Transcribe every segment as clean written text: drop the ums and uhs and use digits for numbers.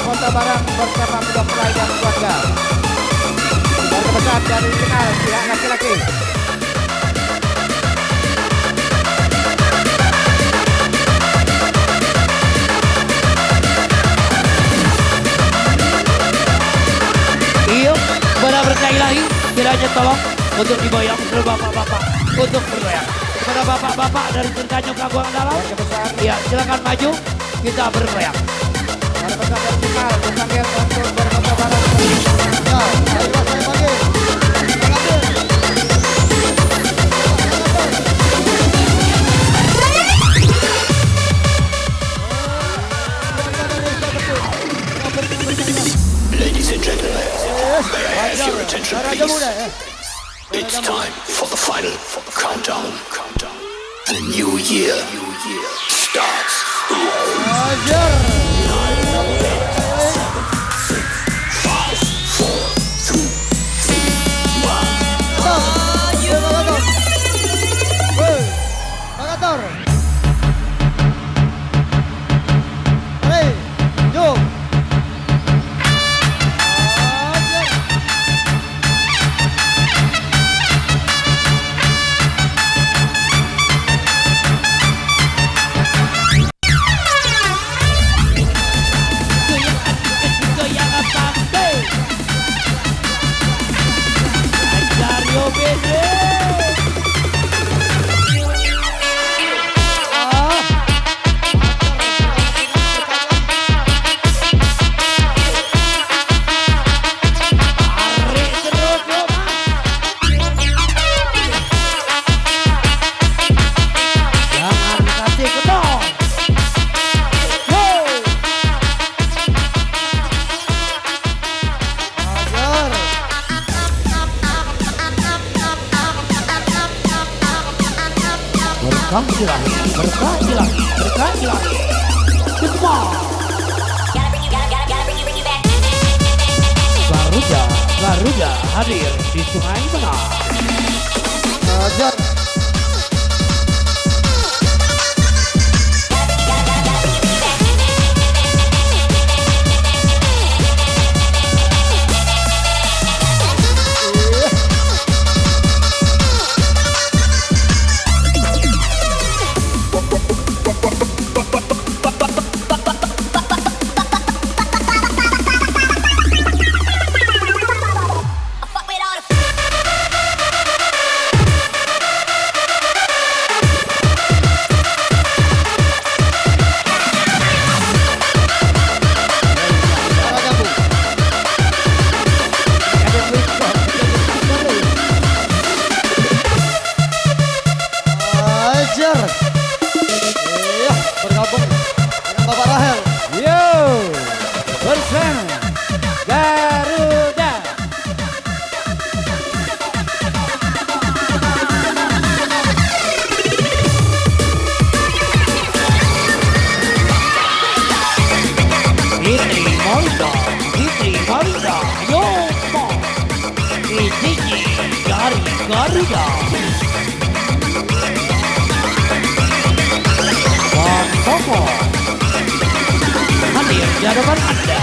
Kota Barang bersama kedua pelai dan keluarga. Keluarga besar dari kenal pihak laki-laki. Iyo, kepada berkah ilahi, kiranya tolong untuk diboyong ke bapak-bapak untuk bergoyang. Kepada bapak-bapak dari Tanjung Kaguang Dalam, ya silakan maju, kita bergoyang. Para besar dari kenal dipanggil untuk berkota Barang. Ya, ayo saya panggil. Ladies and gentlemen, may I have your attention please? It's time for the final countdown. The new year starts. 9, 5, 4, 3, 2, 1. Berkah ilahi. Semua. Garuda hadir di Sungai Benang. Bergabung dengan Bapak Rahel. Yo, bersama Garuda. Fitri Maulida, yo, Fitri dari Garuda. Koko hadir di hadapan Anda.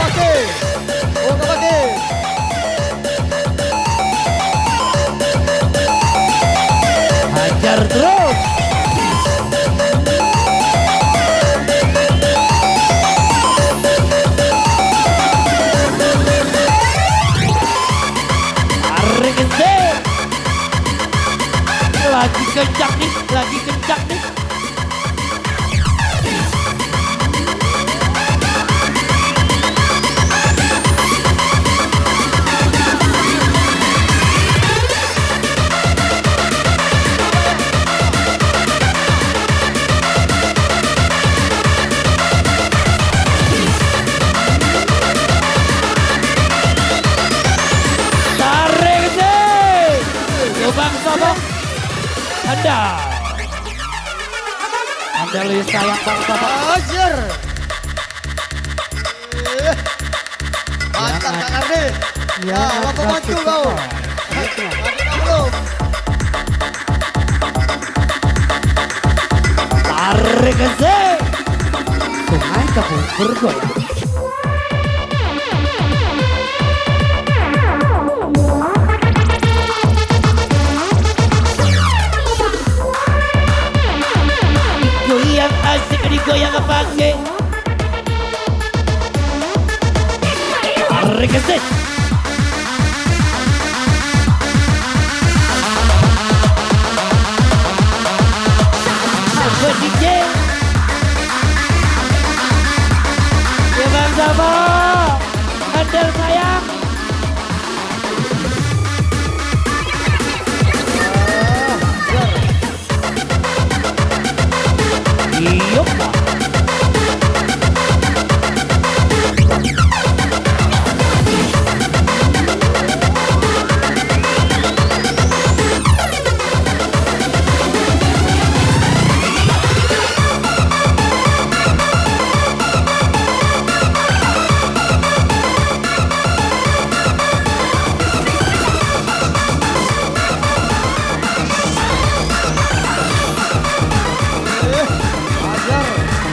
Hajar terus. Tarik kencang. Lagi kencang nih. Anda lebih sayang Bang Bapak. Hajar. Mantap Kang Ardi. Ya, Bapak maju kau. Tarik ke Sungai Kampung bergoyang. Rekesit. Buat DJ. Ya Bang Zabo. Handel sayang. Iyop.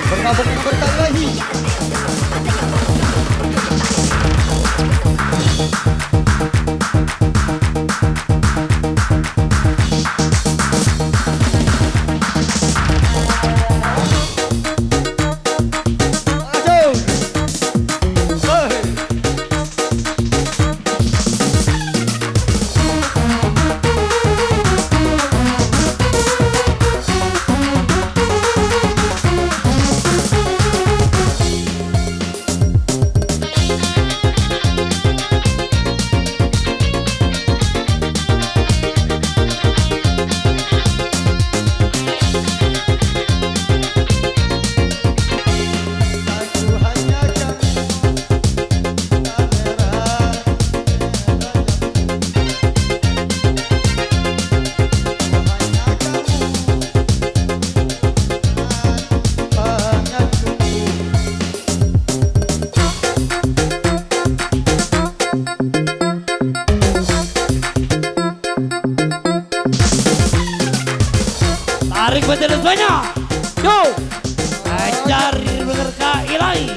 Berkabung berkelahi. Tarik badan semuanya. Yo. Ajar berka ilahi.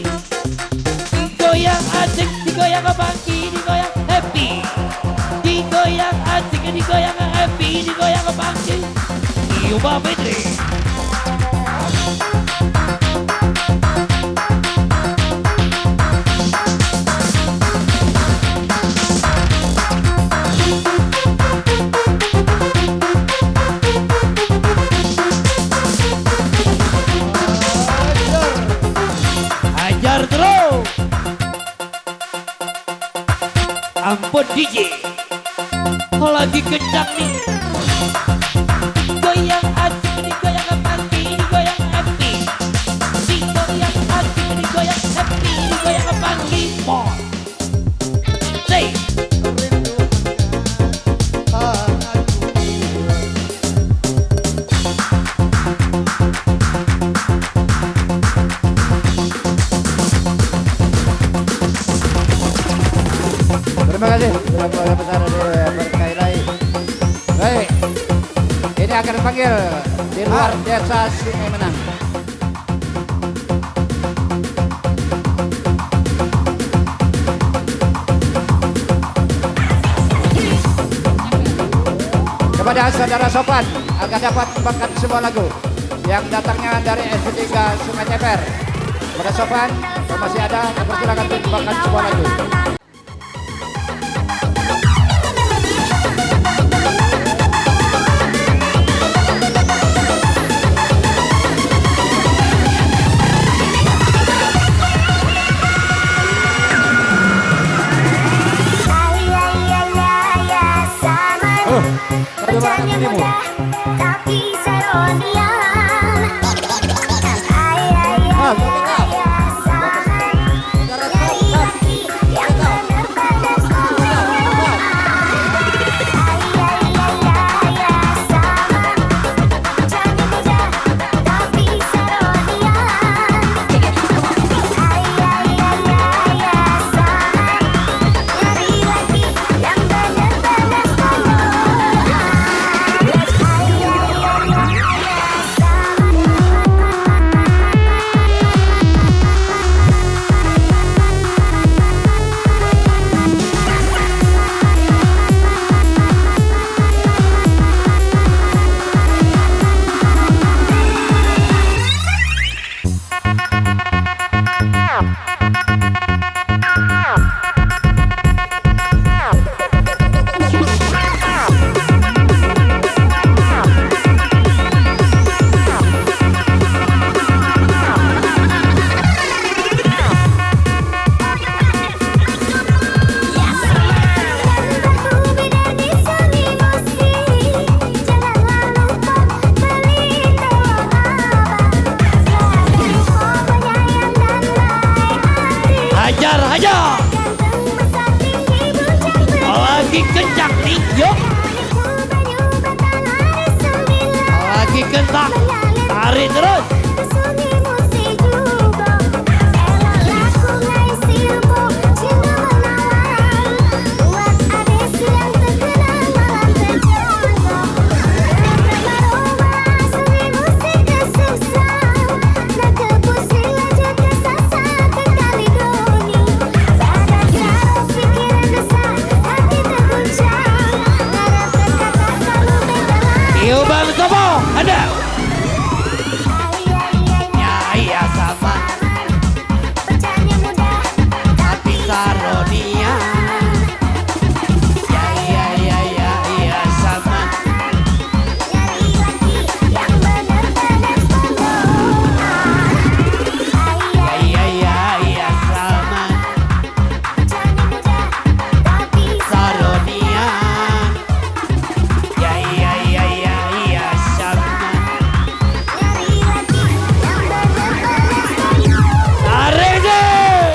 Digoyang asik, digoyang bangki, digoyang happy. Digoyang asik, digoyang happy, digoyang bangki. Yuba Bedri. Ajar terus. Ampun DJ. Lagi kencang nih. Goyang asik, digoyang bangki, digoyang happy. Digoyang asik, digoyang happy, digoyang bangki. More. Say. Terima kasih keluarga besar dari Berkairai. Baik, ini akan dipanggil di luar desa Sungai Menang. Kepada saudara Sofan akan dapat membawakan sebuah lagu yang datangnya dari SP3 Sungai Ceper. Kepada Sofan, kalau masih ada, dipersilakan untuk membawakan sebuah lagu. Berjalannya mudah, tapi seronian. Nyari laki yang bener-bener sama. Sama. Berjalannya mudah, tapi seronian. Sama. Nyari laki yang bener-bener sama. lagi kencang nih, yuk. Lagi kencang, tarik terus. Yuk Bang Sopo, ada. Ya iya sama. Tapi Saronia. Ya iya sama. Ya sama. Saronia. Ya iya sama. Tarik deh.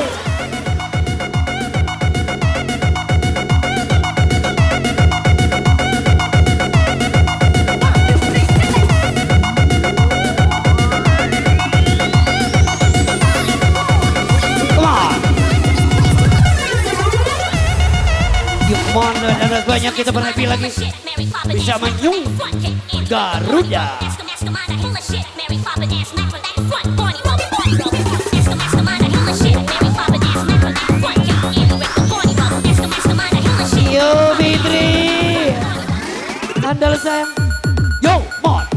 Come on. Gimana dan banyak kita berhappy lagi. Bisa menyung Garuda. Yo Fitri, andal sayang. Yo Mon.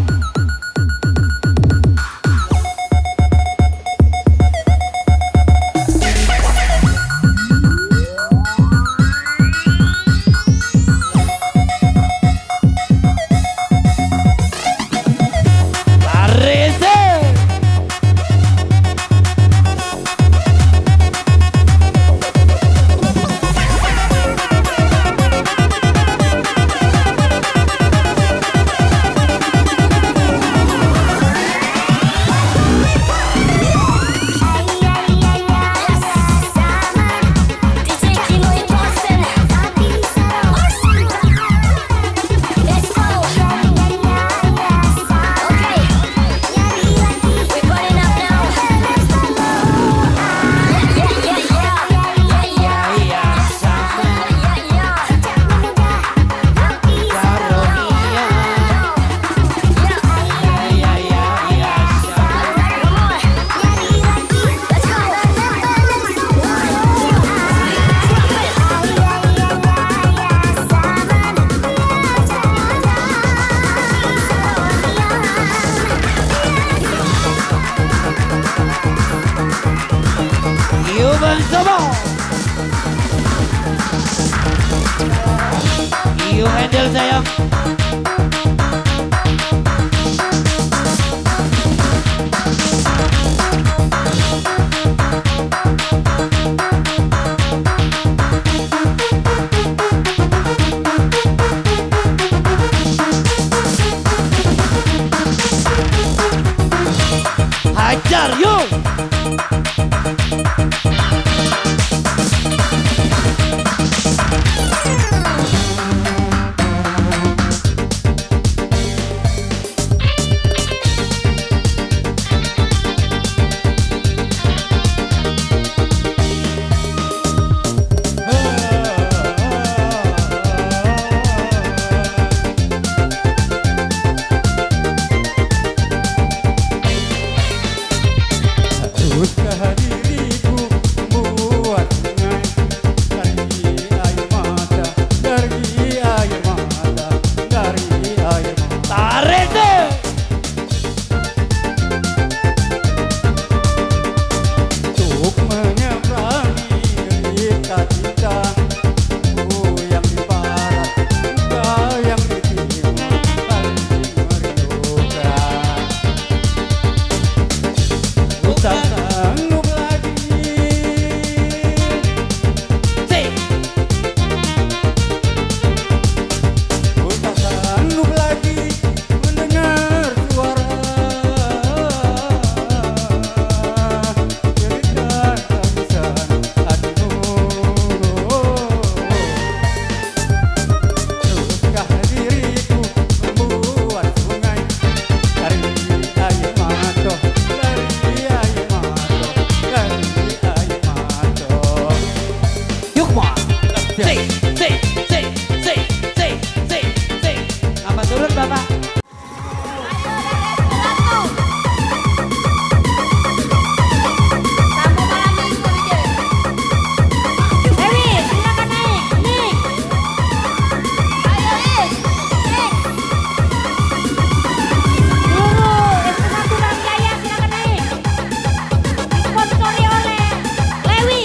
Arese. Yo Bang Sopo. Yo handle sayang. Hajar yuk. Usaha diriku buat dari air mata, dari air mata, dari air mata. Tarik deh. Untuk menyeberangi derita kita, yang di barat, engkau yang di timur, saling merindukan. Ku tak sanggup lagi, ku tak sanggup lagi mendengar suara jeritan tangisan hatimu. Yuk ma. Sing. Apa turun Bapak? Kamu malam minggu aja. Dewi, silakan naik. Nih. Ayo, Lis. Nih. Guru, S1 Rangjaya, silakan naik. Disponsori oleh Lewi.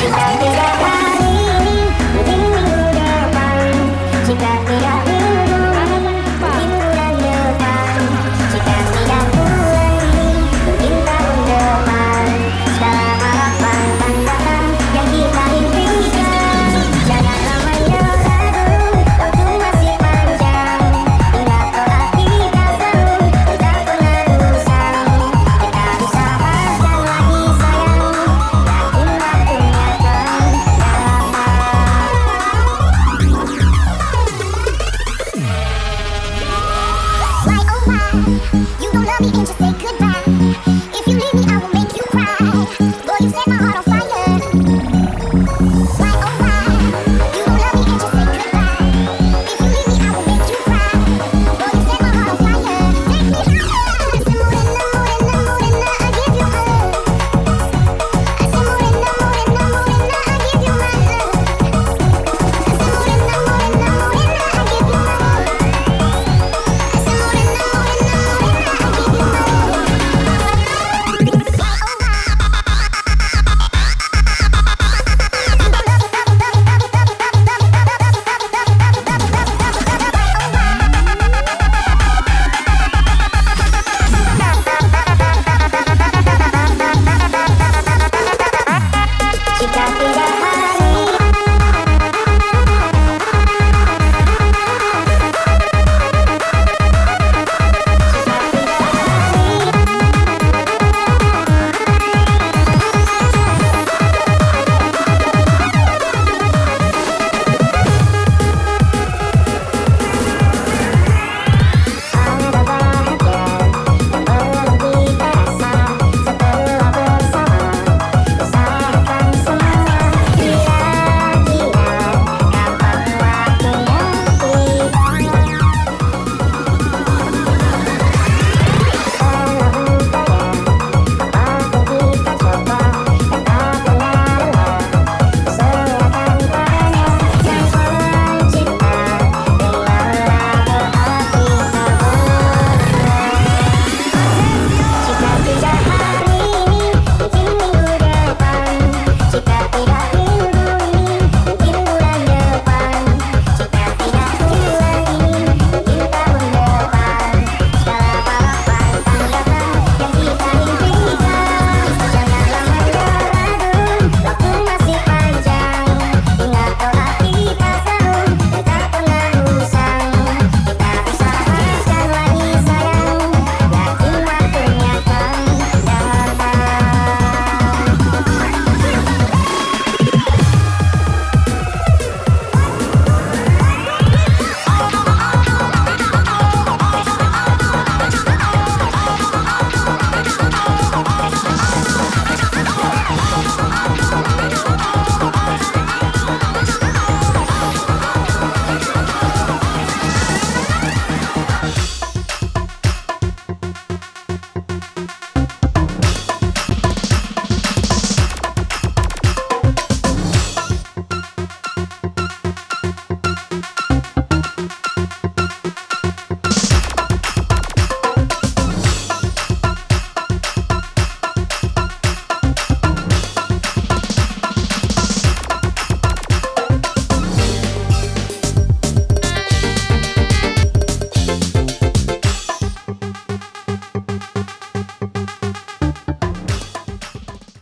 Cinta